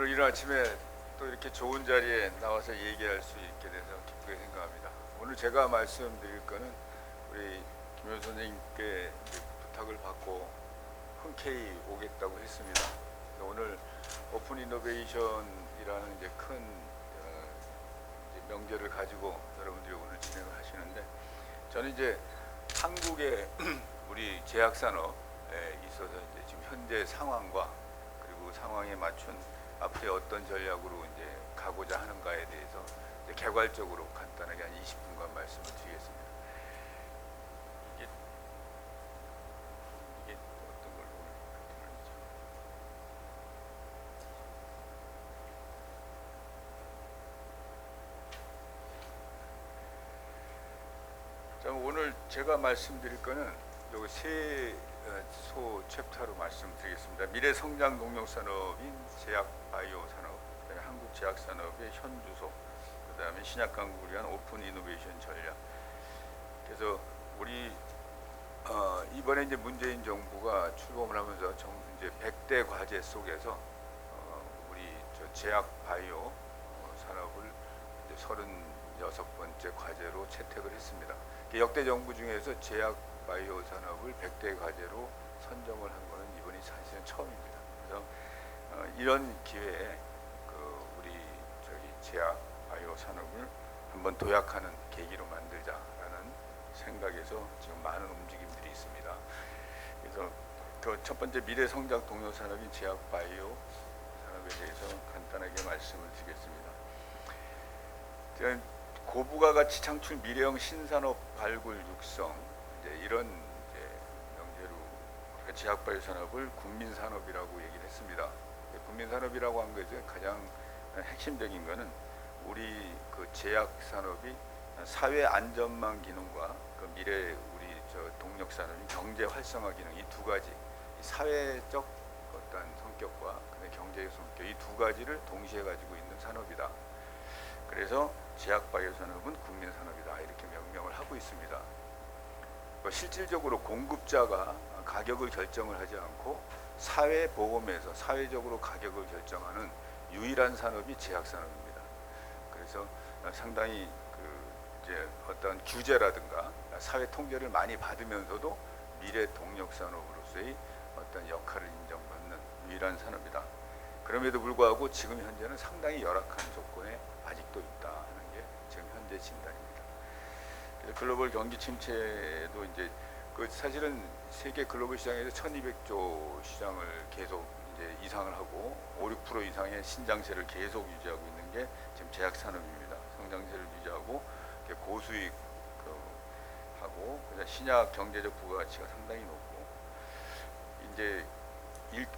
오늘 이른 아침에 또 이렇게 좋은 자리에 나와서 얘기할 수 있게 돼서 기쁘게 생각합니다. 오늘 제가 말씀드릴 거는 우리 김효 선생님께 부탁을 받고 흔쾌히 오겠다고 했습니다. 오늘 오픈 이노베이션이라는 이제 큰 이제 명제를 가지고 여러분들이 오늘 진행을 하시는데, 저는 이제 한국의 우리 제약 산업에 있어서 이제 지금 현재 상황과 그리고 상황에 맞춘 앞으로 어떤 전략으로 이제 가고자 하는가에 대해서 이제 개괄적으로 간단하게 한 20분간 말씀을 드리겠습니다. 이게 어떤 걸 보면 자, 오늘 제가 말씀드릴 거는 여기 세 소 챕터로 말씀드리겠습니다. 미래 성장 동력 산업인 제약 바이오 산업, 그다음에 한국 제약 산업의 현주소, 그다음에 신약 강국을 위한 오픈 이노베이션 전략. 그래서 우리 이번에 이제 문재인 정부가 출범을 하면서 이제 100대 과제 속에서 우리 제약 바이오 산업을 이제 36번째 과제로 채택을 했습니다. 역대 정부 중에서 제약 바이오 산업을 100대 과제로 선정을 한 것은 이번이 사실은 처음입니다. 그래서 이런 기회에 우리 제약 바이오 산업을 한번 도약하는 계기로 만들자라는 생각에서 지금 많은 움직임들이 있습니다. 그래서 그 첫 번째 미래 성장 동력 산업인 제약 바이오 산업에 대해서 간단하게 말씀을 드리겠습니다. 고부가 가치 창출 미래형 신산업 발굴 육성, 이제 이런 이제 명제로 제약 바이오 산업을 국민 산업이라고 얘기를 했습니다. 국민 산업이라고 한 것에 가장 핵심적인 것은 우리 그 제약 산업이 사회 안전망 기능과 그 미래 우리 동력 산업인 경제 활성화 기능, 이 두 가지, 사회적 어떤 성격과 경제적 성격, 이 두 가지를 동시에 가지고 있는 산업이다. 그래서 제약 바이오 산업은 국민 산업이다, 이렇게 명명을 하고 있습니다. 실질적으로 공급자가 가격을 결정을 하지 않고 사회 보험에서 사회적으로 가격을 결정하는 유일한 산업이 제약 산업입니다. 그래서 상당히 이제 어떤 규제라든가 사회 통제를 많이 받으면서도 미래 동력 산업으로서의 어떤 역할을 인정받는 유일한 산업이다. 그럼에도 불구하고 지금 현재는 상당히 열악한 조건에 아직도 있다 하는 게 지금 현재 진단입니다. 글로벌 경기 침체도 이제 사실은 세계 글로벌 시장에서 1200조 시장을 계속 이제 이상을 하고 5~6% 이상의 신장세를 계속 유지하고 있는 게 지금 제약 산업입니다. 성장세를 유지하고 고수익 하고 신약 경제적 부가가치가 상당히 높고 이제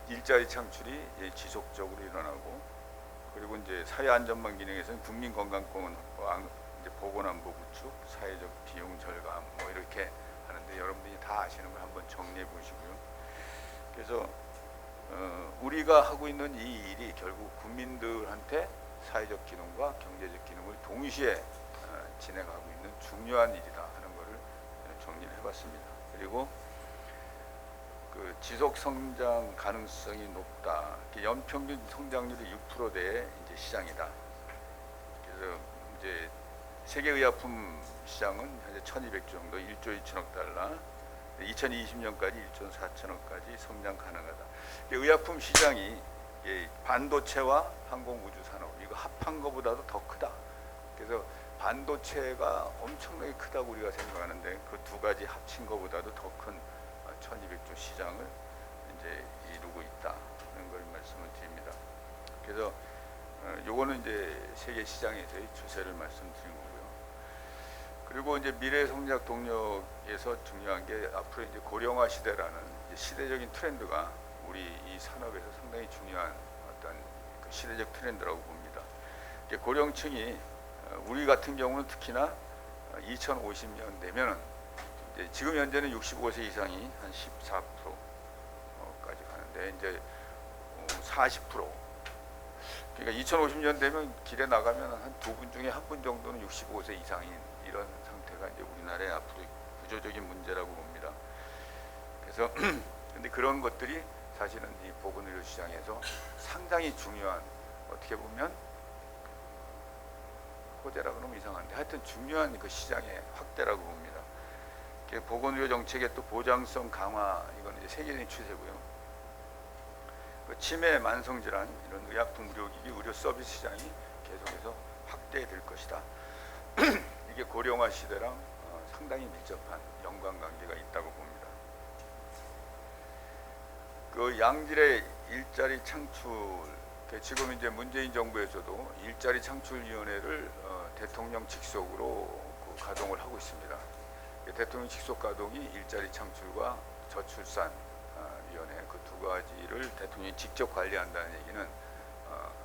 일자리 창출이 지속적으로 일어나고, 그리고 이제 사회 안전망 기능에서는 국민 건강권 확보, 이제 보건안보 구축, 사회적 비용 절감 뭐 이렇게 하는데, 여러분들이 다 아시는 걸 한번 정리해 보시고요. 그래서 우리가 하고 있는 이 일이 결국 국민들한테 사회적 기능과 경제적 기능을 동시에 진행하고 있는 중요한 일이다 하는 것을 정리를 해봤습니다. 그리고 지속 성장 가능성이 높다. 연평균 성장률이 6%대의 이제 시장이다. 그래서 이제 세계 의약품 시장은 현재 1,200조 정도, 1조 2천억 달러, 2020년까지 1조 4천억까지 성장 가능하다. 의약품 시장이 반도체와 항공우주 산업, 이거 합한 것보다도 더 크다. 그래서 반도체가 엄청나게 크다고 우리가 생각하는데 그 두 가지 합친 것보다도 더 큰 1,200조 시장을 이제 이루고 있다는 걸 말씀을 드립니다. 그래서 요거는 이제 세계 시장에서의 추세를 말씀드린 거고요. 그리고 이제 미래 성장 동력에서 중요한 게 앞으로 이제 고령화 시대라는 이제 시대적인 트렌드가 우리 이 산업에서 상당히 중요한 어떤 시대적 트렌드라고 봅니다. 고령층이 우리 같은 경우는 특히나 2050년 되면은 지금 현재는 65세 이상이 한 14%까지 가는데 이제 40%. 그러니까 2050년 되면 길에 나가면 한 두 분 중에 한 분 정도는 65세 이상인 이런 상태가 이제 우리나라의 앞으로 구조적인 문제라고 봅니다. 그래서 근데 그런 것들이 사실은 이 보건의료 시장에서 상당히 중요한 어떻게 보면 호재라 그러면 이상한데 하여튼 중요한 그 시장의 확대라고 봅니다. 보건의료 정책의 또 보장성 강화, 이건 이제 세계적인 추세고요. 그 치매, 만성질환, 이런 의약품, 의료기기, 의료 서비스 시장이 계속해서 확대될 것이다. 이게 고령화 시대랑 상당히 밀접한 연관관계가 있다고 봅니다. 그 양질의 일자리 창출, 지금 이제 문재인 정부에서도 일자리 창출위원회를 대통령 직속으로 가동을 하고 있습니다. 대통령 직속 가동이 일자리 창출과 저출산 위원회 그 두 가지를 대통령이 직접 관리한다는 얘기는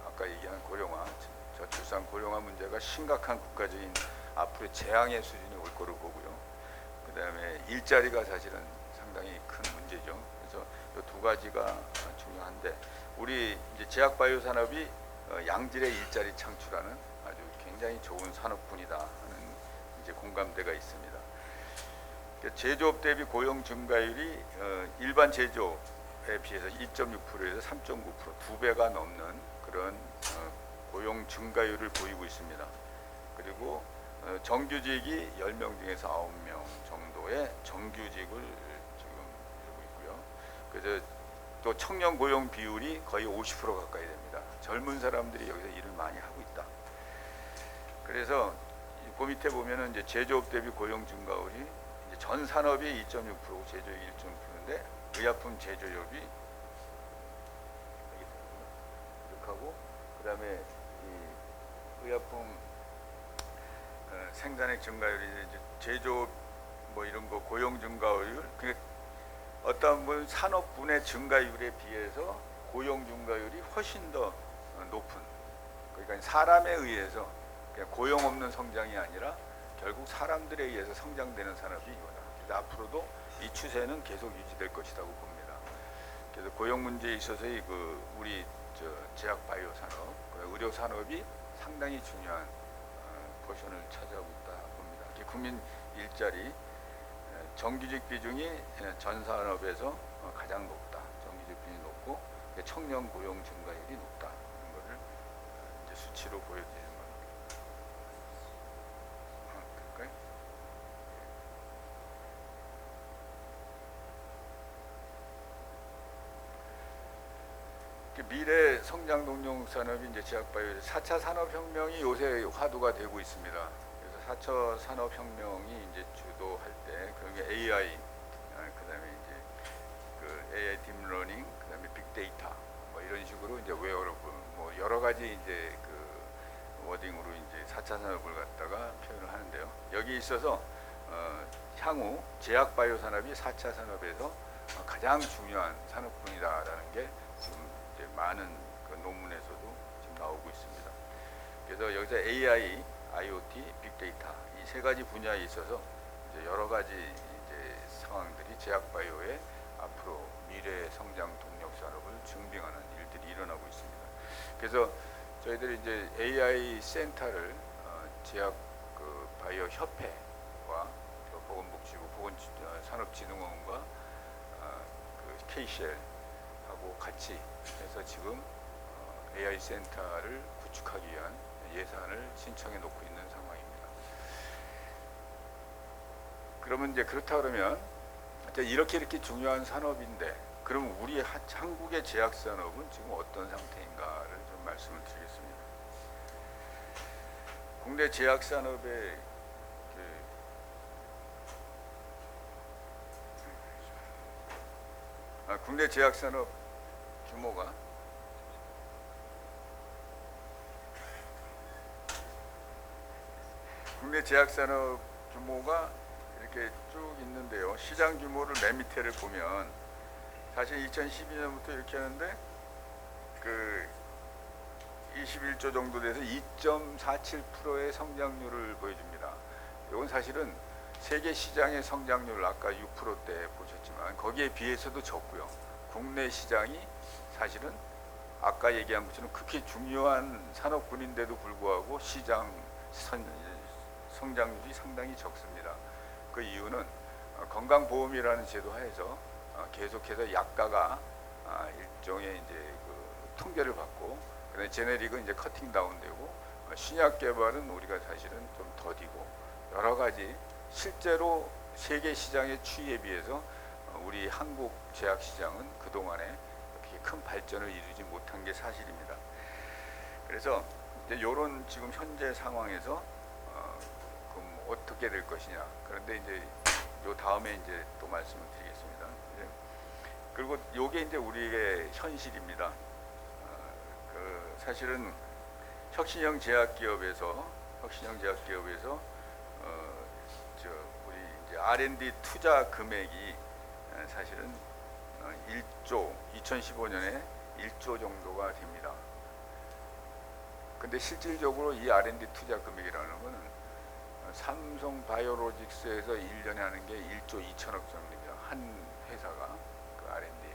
아까 얘기한 고령화, 저출산 고령화 문제가 심각한 국가적인 앞으로 재앙의 수준이 올 거로 보고요. 그 다음에 일자리가 사실은 상당히 큰 문제죠. 그래서 이 두 가지가 중요한데 우리 이제 제약바이오 산업이 양질의 일자리 창출하는 아주 굉장히 좋은 산업군이다 하는 이제 공감대가 있습니다. 제조업 대비 고용 증가율이 일반 제조업에 비해서 2.6%에서 3.9% 2배가 넘는 그런 고용 증가율을 보이고 있습니다. 그리고 정규직이 10명 중에서 9명 정도의 정규직을 지금 이루고 있고요. 그래서 또 청년 고용 비율이 거의 50% 가까이 됩니다. 젊은 사람들이 여기서 일을 많이 하고 있다. 그래서 그 밑에 보면은 이제 제조업 대비 고용 증가율이 이제 전 산업이 2.6%고 제조업이 1.6%인데 의약품 제조업이 이렇게 하고 그다음에 이 의약품 생산액 증가율이 이제 제조업 뭐 이런 거 고용 증가율 그 어떤 분 산업군의 증가율에 비해서 고용 증가율이 훨씬 더 높은 그러니까 사람에 의해서 그냥 고용 없는 성장이 아니라 결국 사람들에 의해서 성장되는 산업이 이거다. 그래서 앞으로도 이 추세는 계속 유지될 것이라고 봅니다. 그래서 고용 문제에 있어서의 그 우리 제약 바이오 산업, 의료 산업이 상당히 중요한 포션을 차지하고 있다 봅니다. 국민 일자리 정규직 비중이 전 산업에서 가장 높다. 정규직 비중이 높고 청년 고용 증가율이 높다. 이런 것을 이제 수치로 보여드리는 겁니다. 그럴까요? 미래 성장 동력 산업이 이제 제약바이오 4차 산업혁명이 요새 화두가 되고 있습니다. 그래서 4차 산업혁명이 이제 주도할 때 그게 AI, 그다음에 이제 그 AI 딥러닝, 그다음에 빅데이터 뭐 이런 식으로 이제 웨어러블 뭐 여러 가지 이제 그 워딩으로 이제 4차 산업을 갖다가 표현을 하는데요. 여기 있어서 향후 제약바이오 산업이 4차 산업에서 가장 중요한 산업군이다라는 게 지금 이제 많은 그 논문에서도 지금 나오고 있습니다. 그래서 여기서 AI, IoT, 빅데이터 이 세 가지 분야에 있어서 이제 여러 가지 이제 상황들이 제약바이오의 앞으로 미래 성장 동력 산업을 증빙하는 일들이 일어나고 있습니다. 그래서 저희들이 이제 AI 센터를 제약 그 바이오 협회와 보건복지부, 보건산업진흥원과 그 KCL하고 같이 해서 지금 AI 센터를 구축하기 위한 예산을 신청해 놓고 있는 상황입니다. 그러면 이제 그렇다 그러면 이렇게 중요한 산업인데 그럼 우리 한국의 제약 산업은 지금 어떤 상태인가를 좀 말씀을 드리겠습니다. 국내 제약 산업의 국내 제약 산업 규모가 국내 제약 산업 규모가 이렇게 쭉 있는데요. 시장 규모를 맨 밑에를 보면 사실 2012년부터 이렇게 하는데 그 21조 정도 돼서 2.47%의 성장률을 보여줍니다. 이건 사실은 세계 시장의 성장률 아까 6%대 보셨지만 거기에 비해서도 적고요. 국내 시장이 사실은 아까 얘기한 것처럼 극히 중요한 산업군인데도 불구하고 시장 성장률이 상당히 적습니다. 그 이유는 건강보험이라는 제도 하에서 계속해서 약가가 일종의 이제 그 통계를 받고 그다음에 제네릭은 이제 커팅 다운되고 신약 개발은 우리가 사실은 좀 더디고 여러 가지 실제로 세계 시장의 추이에 비해서 우리 한국 제약 시장은 그 동안에 그렇게 큰 발전을 이루지 못한 게 사실입니다. 그래서 이제 이런 지금 현재 상황에서 그럼 어떻게 될 것이냐. 그런데 이제 요 다음에 이제 또 말씀을 드리겠습니다. 그리고 요게 이제 우리의 현실입니다. 그 사실은 혁신형 제약기업에서 저 우리 이제 R&D 투자 금액이 사실은 1조 2015년에 1조 정도가 됩니다. 근데 실질적으로 이 R&D 투자 금액이라는 거는 삼성 바이오로직스에서 1년에 하는 게 1조 2천억 정도입니다. 한 회사가 그 R&D.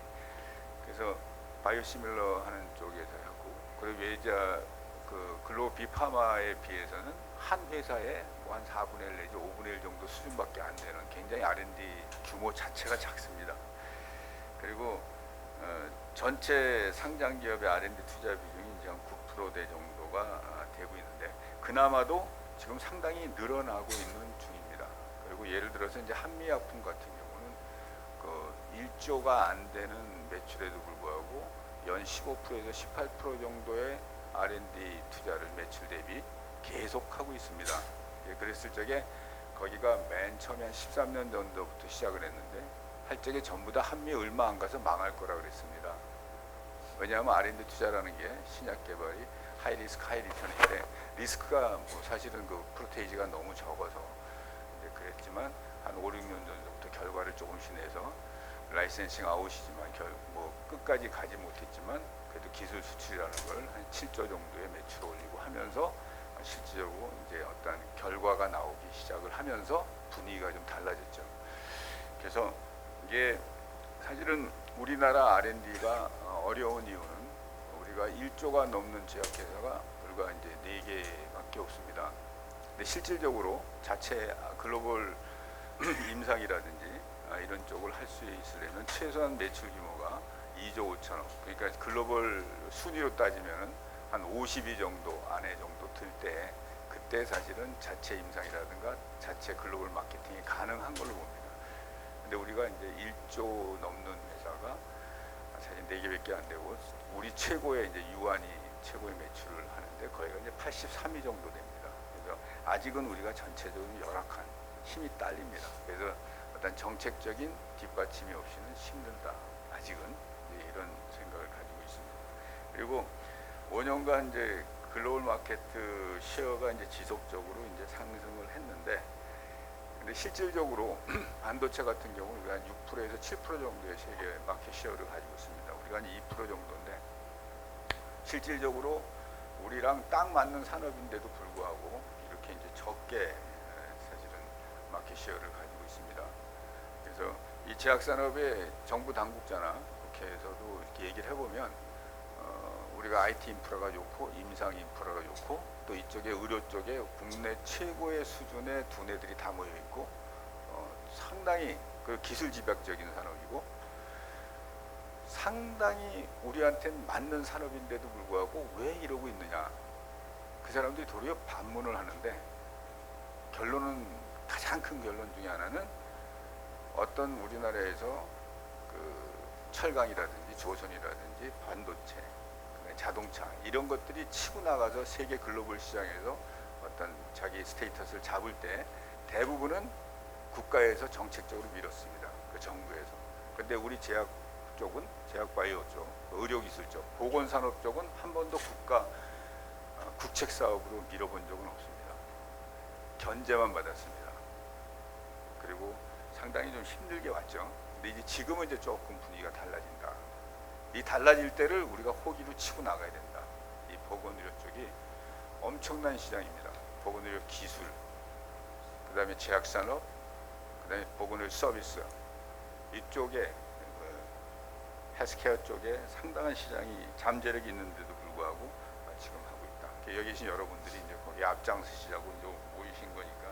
그래서 바이오시밀러 하는 쪽에서 하고, 그리고 외자 그 글로벌 비파마에 비해서는 한 회사에 뭐 한 4분의 1 내지 5분의 1 정도 수준밖에 안 되는 굉장히 R&D 규모 자체가 작습니다. 그리고 전체 상장 기업의 R&D 투자 비중이 이제 한 9%대 정도가 되고 있는데 그나마도 지금 상당히 늘어나고 있는 중입니다. 그리고 예를 들어서 이제 한미약품 같은 경우는 그 1조가 안 되는 매출에도 불구하고 연 15%에서 18% 정도의 R&D 투자를 매출 대비 계속하고 있습니다. 예, 그랬을 적에 거기가 맨 처음에 한 13년 정도부터 시작을 했는데 할 적에 전부 다 한미 얼마 안 가서 망할 거라 그랬습니다. 왜냐하면 R&D 투자라는 게 신약 개발이 하이 리스크 하이 리턴인데 리스크가 뭐 사실은 그 프로테이지가 너무 적어서 이제 그랬지만 한 5, 6년 전부터 결과를 조금씩 내서 라이센싱 아웃이지만 뭐 끝까지 가지 못했지만 그래도 기술 수출이라는 걸 한 7조 정도의 매출을 올리고 하면서 실질적으로 이제 어떤 결과가 나오기 시작을 하면서 분위기가 좀 달라졌죠. 그래서 이게 사실은 우리나라 R&D가 어려운 이유는 우리가 1조가 넘는 제약회사가 불과 이제 4개밖에 없습니다. 근데 실질적으로 자체 글로벌 임상이라든지 이런 쪽을 할 수 있으려면 최소한 매출 규모가 2조 5천억. 그러니까 글로벌 순위로 따지면 한 52 정도 안에 정도 들 때 그때 사실은 자체 임상이라든가 자체 글로벌 마케팅이 가능한 걸로 봅니다. 근데 우리가 이제 1조 넘는 회사가 사실 4개밖에 안 되고 우리 최고의 이제 유한이 최고의 매출을 하는데 거기가 이제 83위 정도 됩니다. 그래서 아직은 우리가 전체적으로 열악한 힘이 딸립니다. 그래서 어떤 정책적인 뒷받침이 없이는 힘들다. 아직은 이런 생각을 가지고 있습니다. 그리고 5년간 이제 글로벌 마케트 시어가 이제 지속적으로 이제 상승을 했는데, 근데 실질적으로 반도체 같은 경우 우리가 한 6%에서 7% 정도의 세계 마켓 시어를 가지고 있습니다. 우리가 한 2% 정도인데 실질적으로 우리랑 딱 맞는 산업인데도 불구하고 이렇게 이제 적게 사실은 마켓 시어를 가지고 있습니다. 그래서 이 제약 산업의 정부 당국자나 국회에서도 이렇게 얘기를 해보면 우리가 IT 인프라가 좋고 임상 인프라가 좋고 또 이쪽에 의료 쪽에 국내 최고의 수준의 두뇌들이 다 모여 있고 상당히 그 기술 집약적인 산업이고 상당히 우리한테는 맞는 산업인데도 불구하고 왜 이러고 있느냐. 그 사람들이 도리어 반문을 하는데 결론은 가장 큰 결론 중에 하나는 어떤 우리나라에서 그 철강이라든지 조선이라든지 반도체, 자동차 이런 것들이 치고 나가서 세계 글로벌 시장에서 어떤 자기 스테이터스를 잡을 때 대부분은 국가에서 정책적으로 밀었습니다. 그 정부에서. 근데 우리 제약 쪽은 제약 바이오 쪽, 의료기술 쪽, 보건산업 쪽은 한 번도 국책 사업으로 밀어본 적은 없습니다. 견제만 받았습니다. 그리고 상당히 좀 힘들게 왔죠. 근데 이제 지금은 이제 조금 분위기가 달라진다. 이 달라질 때를 우리가 호기로 치고 나가야 된다. 이 보건의료 쪽이 엄청난 시장입니다. 보건의료 기술, 그 다음에 제약산업, 그 다음에 보건의료 서비스 이쪽에 헬스케어 쪽에 상당한 시장이 잠재력이 있는데도 불구하고 지금 하고 있다. 여기 계신 여러분들이 이제 거기 앞장서시라고 이제 모이신 거니까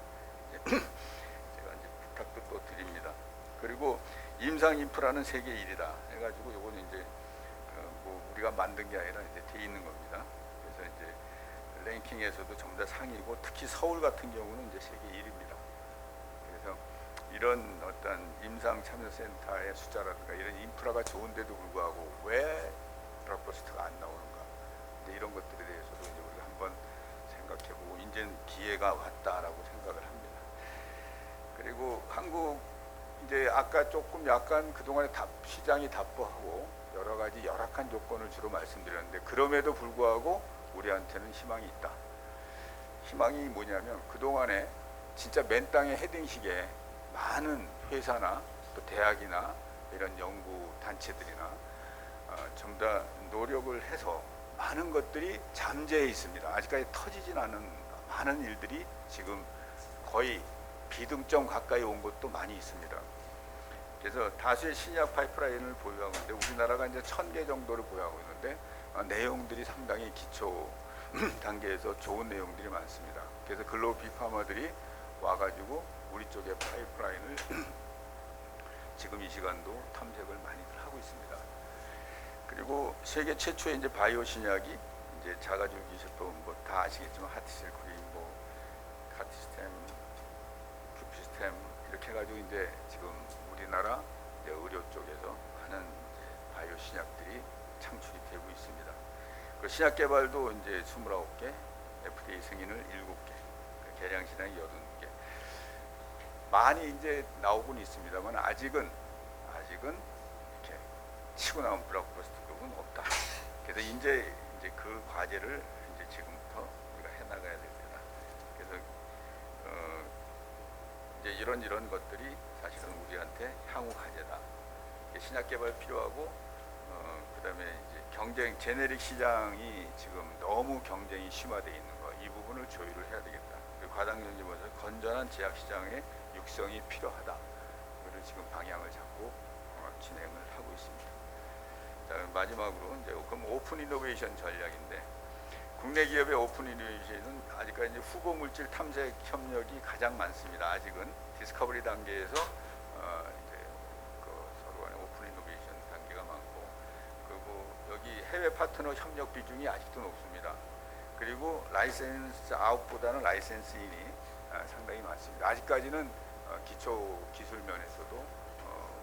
이제 제가 이제 부탁도 또 드립니다. 그리고 임상 인프라는 세계 1위다 해가지고 요거는 이제 뭐 우리가 만든 게 아니라 이제 돼 있는 겁니다. 그래서 이제 랭킹에서도 전부 다 상위고, 특히 서울 같은 경우는 이제 세계 1위입니다. 그래서 이런 어떤 임상참여센터의 숫자라든가 이런 인프라가 좋은데도 불구하고 왜 블록버스터가 안 나오는가, 이제 이런 것들에 대해서도 이제 우리가 한번 생각해보고, 이제 기회가 왔다라고 생각을 합니다. 그리고 한국 이제 아까 조금 약간 그동안에 시장이 답보하고 여러 가지 열악한 조건을 주로 말씀드렸는데, 그럼에도 불구하고 우리한테는 희망이 있다. 희망이 뭐냐면, 그동안에 진짜 맨 땅에 헤딩식에 많은 회사나 또 대학이나 이런 연구 단체들이나 전부 다 노력을 해서 많은 것들이 잠재해 있습니다. 아직까지 터지진 않은 많은 일들이 지금 거의 비등점 가까이 온 것도 많이 있습니다. 그래서 다수의 신약 파이프라인을 보유하고 있는데, 우리나라가 이제 1000개 정도를 보유하고 있는데 내용들이 상당히 기초 단계에서 좋은 내용들이 많습니다. 그래서 글로벌 빅파마들이 와가지고 우리 쪽의 파이프라인을 지금 이 시간도 탐색을 많이 하고 있습니다. 그리고 세계 최초의 이제 바이오 신약이 이제 자가줄기 제품 뭐 다 아시겠지만 하티셀 크림, 뭐 카티스템, 큐피스템 이렇게 해가지고 이제 지금 우리나라 이제 의료 쪽에서 하는 바이오 신약들이 창출이 되고 있습니다. 그 신약 개발도 이제 29개, FDA 승인을 7개, 개량 신약이 80개. 많이 이제 나오곤 있습니다만 아직은 이렇게 치고 나온 블록버스터급은 없다. 그래서 이제 그 과제를 이제 지금부터 우리가 해나가야 될 때다. 그래서 이제 이런 것들이 사실은 우리한테 향후 과제다. 신약 개발 필요하고, 그다음에 이제 경쟁, 제네릭 시장이 지금 너무 경쟁이 심화되어 있는 거, 이 부분을 조율을 해야 되겠다. 그리고 과당전지보다 건전한 제약 시장의 육성이 필요하다. 그걸 지금 방향을 잡고 진행을 하고 있습니다. 자, 마지막으로 이제 그럼 오픈 이노베이션 전략인데, 국내 기업의 오픈 이노베이션은 아직까지 이제 후보 물질 탐색 협력이 가장 많습니다. 아직은 디스커버리 단계에서 이제 서로 간의 오픈 이노베이션 단계가 많고, 그리고 여기 해외 파트너 협력 비중이 아직도 높습니다. 그리고 라이센스 아웃보다는 라이센스 인이 상당히 많습니다. 아직까지는 기초 기술 면에서도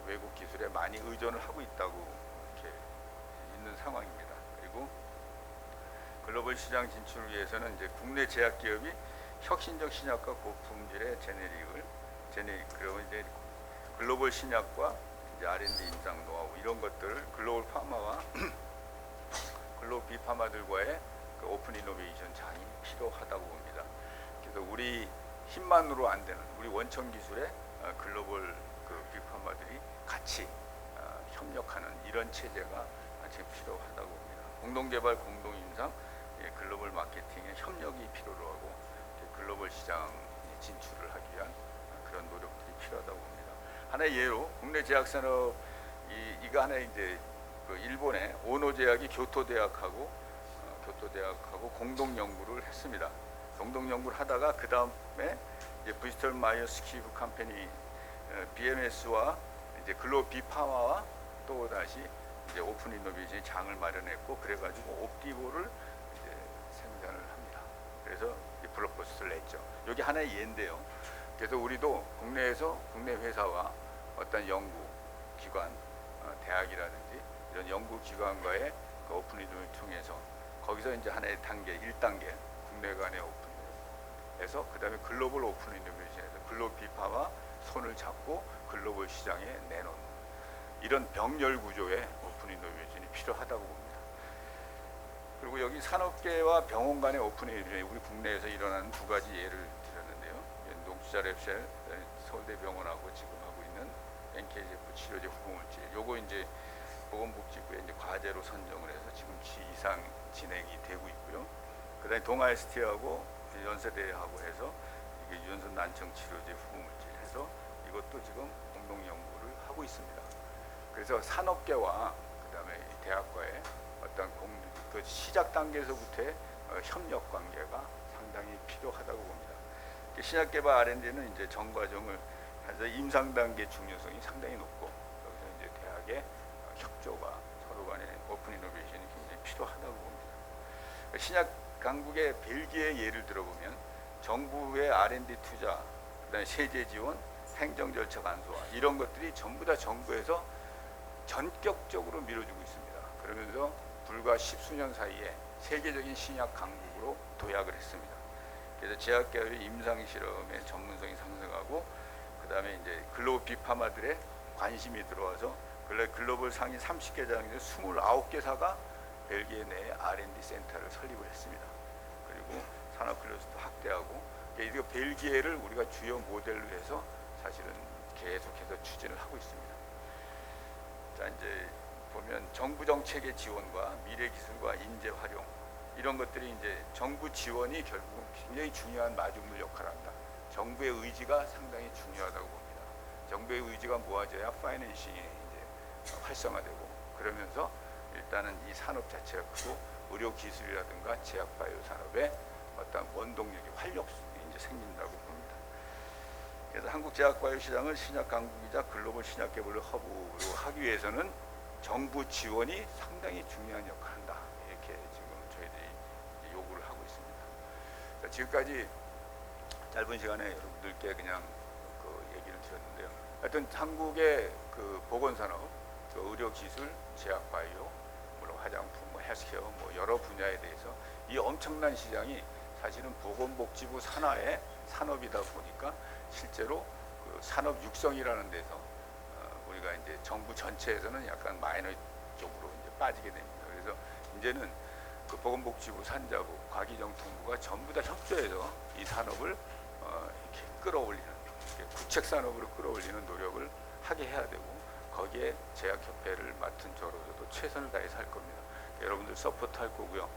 외국 기술에 많이 의존을 하고 있다고 이렇게 있는 상황입니다. 그리고 글로벌 시장 진출을 위해서는 이제 국내 제약 기업이 혁신적 신약과 고품질의 그러면 이제 글로벌 신약과 이제 R&D 임상 노하우 이런 것들을 글로벌 파마와 글로벌 비파마들과의 그 오픈 이노베이션 장이 필요하다고 봅니다. 그래서 우리 힘만으로 안 되는 우리 원천 기술의 글로벌 그 빅파마들이 같이 협력하는 이런 체제가 지금 필요하다고 봅니다. 공동개발, 공동임상, 글로벌 마케팅의 협력이 필요로 하고, 글로벌 시장 진출을 하기 위한 그런 노력들이 필요하다고 봅니다. 하나의 예로 국내 제약산업 이거 하나의 이제 그 일본의 오노제약이 교토대학하고 공동 연구를 했습니다. 공동 연구를 하다가 그 다음에 브리스톨 마이어스 스퀴브 컴퍼니 BMS와 이제 글로벌 비파마와 또 다시 이제 오픈 이노베이션 장을 마련했고, 그래가지고 옵티보를 이제 생산을 합니다. 그래서 블록버스터를 냈죠. 여기 하나의 예인데요. 그래서 우리도 국내에서 국내 회사와 어떤 연구 기관, 대학이라든지 이런 연구 기관과의 그 오픈 이노베이션을 통해서 거기서 이제 하나의 단계, 1단계 국내 간의 오픈에서 그 다음에 글로벌 오픈 이노베이션에서 글로벌 비파와 손을 잡고 글로벌 시장에 내놓는 이런 병렬 구조의 오픈 이노베이션이 필요하다고 봅니다. 그리고 여기 산업계와 병원 간의 오픈 이노베이션이 우리 국내에서 일어나는 두 가지 예를 드렸는데요. 녹주자랩셀 서울대병원하고 지금 하고 있는 NK제프 치료제 후보물질, 요거 이제 보건복지부에 이제 과제로 선정을 해서 지금 이상 진행이 되고 있고요. 그다음에 동아ST하고 연세대하고 해서 이게 유전선 난청 치료제 후보물질 해서 이것도 지금 공동 연구를 하고 있습니다. 그래서 산업계와 그다음에 대학과의 어떤 그 시작 단계에서부터의 협력 관계가 상당히 필요하다고 봅니다. 신약 개발 R&D는 이제 전 과정을 해서 임상 단계 중요성이 상당히 높고, 여기서 이제 대학의 협조가 서로 간의 오픈 이노베이션 신약 강국의 벨기에 예를 들어보면 정부의 R&D 투자, 그다음에 세제 지원, 행정 절차 간소화 이런 것들이 전부 다 정부에서 전격적으로 밀어주고 있습니다. 그러면서 불과 십수년 사이에 세계적인 신약 강국으로 도약을 했습니다. 그래서 제약계열의 임상 실험의 전문성이 상승하고 그다음에 이제 글로벌 빅파마들의 관심이 들어와서 글로벌 상위 30개 장에서 29개사가 벨기에 내에 R&D 센터를 설립을 했습니다. 그리고 산업 클러스터 확대하고 이거 벨기에를 우리가 주요 모델로 해서 사실은 계속해서 추진을 하고 있습니다. 자, 이제 보면 정부 정책의 지원과 미래 기술과 인재 활용 이런 것들이 이제 정부 지원이 결국 굉장히 중요한 마중물 역할을 한다. 정부의 의지가 상당히 중요하다고 봅니다. 정부의 의지가 모아져야 파이낸싱이 이제 활성화되고 그러면서 일단은 이 산업 자체가 크고 의료 기술이라든가 제약 바이오 산업에 어떤 원동력이 활력이 이제 생긴다고 봅니다. 그래서 한국 제약 바이오 시장을 신약 강국이자 글로벌 신약 개발의 허브로 하기 위해서는 정부 지원이 상당히 중요한 역할을 한다. 이렇게 지금 저희들이 요구를 하고 있습니다. 자, 지금까지 짧은 시간에 여러분들께 그냥 그 얘기를 드렸는데요. 하여튼 한국의 그 보건산업, 그 의료기술, 제약바이오, 물론 화장품, 뭐 헬스케어, 뭐 여러 분야에 대해서 이 엄청난 시장이 사실은 보건복지부 산하의 산업이다 보니까 실제로 그 산업 육성이라는 데서 우리가 이제 정부 전체에서는 약간 마이너 쪽으로 이제 빠지게 됩니다. 그래서 이제는 그 보건복지부, 산자부, 과기정통부가 전부 다 협조해서 이 산업을 이렇게 끌어올리는 구책 산업으로 끌어올리는 노력을 하게 해야 되고 거기에 제약협회를 맡은 저로서도 최선을 다해서 할 겁니다. 여러분들 서포트할 거고요.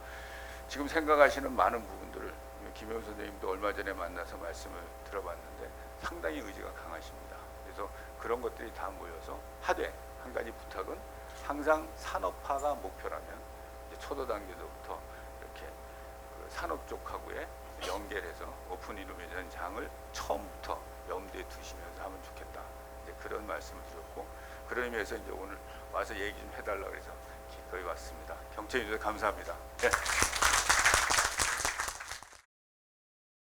지금 생각하시는 많은 부분들을 김효 선생님도 얼마 전에 만나서 말씀을 들어봤는데 상당히 의지가 강하십니다. 그래서 그런 것들이 다 모여서 하되 한 가지 부탁은 항상 산업화가 목표라면 이제 초도 단계부터 이렇게 그 산업 쪽하고의 연결해서 오픈 이노베이션 장을 처음부터 염두에 두시면서 하면 좋겠다. 이제 그런 말씀을 드렸고 그런 의미에서 이제 오늘 와서 얘기 좀 해달라고 해서 기꺼이 왔습니다. 경청해 주셔서 감사합니다. 네.